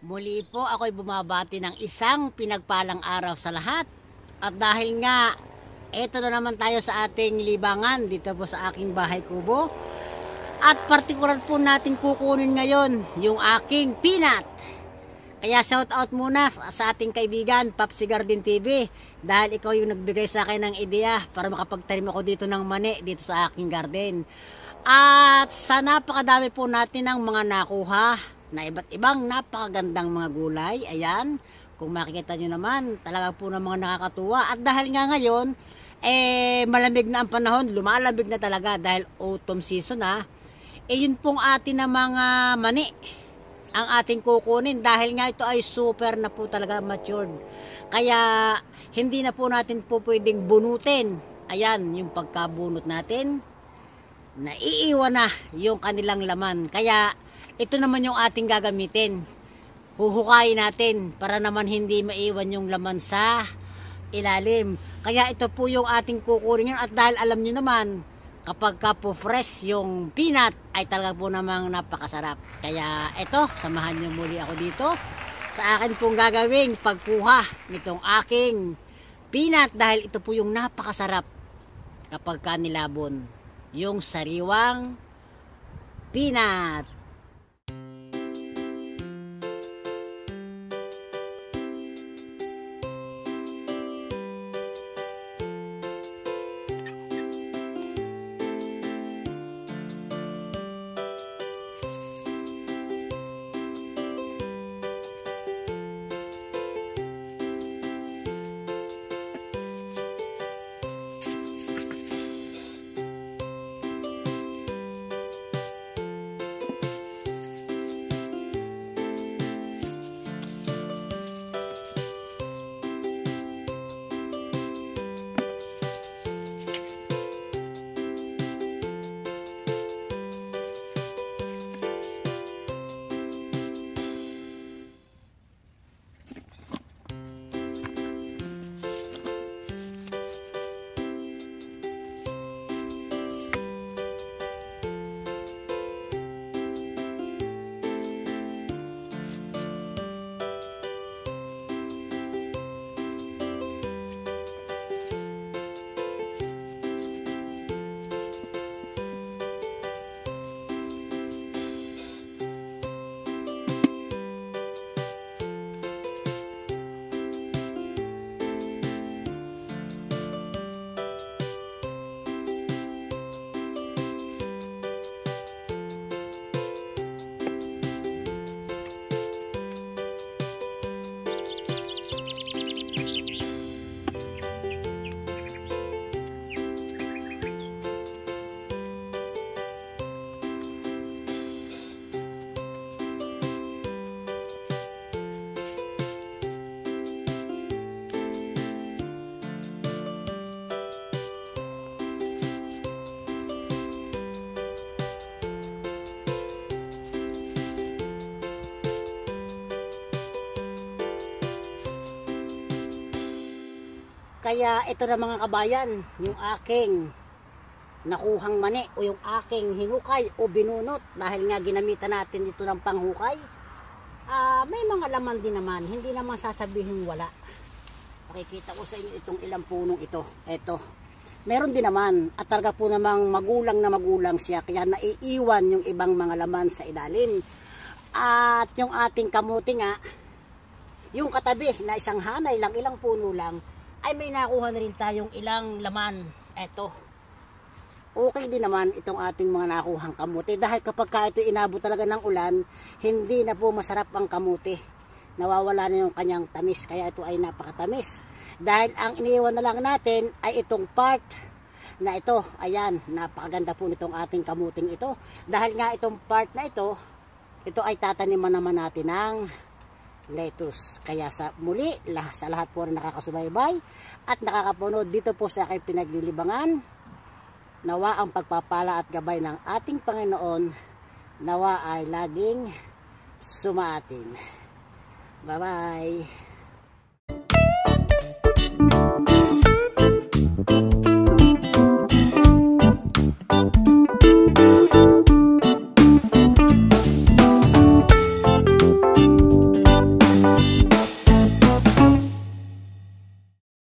Muli po ako'y bumabati ng isang pinagpalang araw sa lahat. At dahil nga, eto na naman tayo sa ating libangan dito po sa aking bahay kubo. At partikular po natin kukunin ngayon yung aking peanut. Kaya shout out muna sa ating kaibigan, Popsi Garden TV. Dahil ikaw yung nagbigay sa akin ng ideya para makapagtanim ako dito ng mani dito sa aking garden. At sa napakadami po natin ng mga nakuha na iba't ibang napakagandang mga gulay. Ayan, kung makikita nyo naman, talaga po ng mga nakakatuwa. At dahil nga ngayon, malamig na ang panahon, lumalamig na talaga dahil autumn season na. Yun pong atin na mga mani ang ating kukunin dahil nga ito ay super na po talaga matured. Kaya hindi na po natin po pwedeng bunutin. Ayan, yung pagkabunot natin, naiiwan na yung kanilang laman. Kaya ito naman yung ating gagamitin. Huhukayin natin para naman hindi maiwan yung laman sa ilalim. Kaya ito po yung ating kukunin yun. At dahil alam nyo naman, kapag ka po fresh yung peanut ay talaga po namang napakasarap. Kaya ito, samahan nyo muli ako dito sa akin pong gagawing pagkuha nitong aking peanut dahil ito po yung napakasarap kapag ka nilabon yung sariwang peanut. Kaya ito na mga kabayan, yung aking nakuhang mani o yung aking hinukay o binunot dahil nga ginamitan natin ito ng panghukay. May mga laman din naman, hindi naman sasabihin wala. Pakikita ko sa inyo itong ilang punong ito. Ito, meron din naman at talaga po namang magulang na magulang siya kaya naiiwan yung ibang mga laman sa ilalim. At yung ating kamuti nga, yung katabi na isang hanay lang, ilang puno lang, ay may nakuha na rin tayong ilang laman. Eto, okay din naman itong ating mga nakuhang kamuti dahil kapag ito inabot talaga ng ulan, hindi na po masarap ang kamuti, nawawala na yung kanyang tamis. Kaya ito ay napakatamis dahil ang iniwan na lang natin ay itong part na ito. Ayan, napakaganda po nitong ating kamuting ito dahil nga itong part na ito ay tataniman naman natin ng lettuce. Kaya sa muli, sa lahat po na nakakasubaybay at nakakapunod dito po sa aking pinaglilibangan, nawa ang pagpapala at gabay ng ating Panginoon, nawa ay laging sumaatin. Bye bye.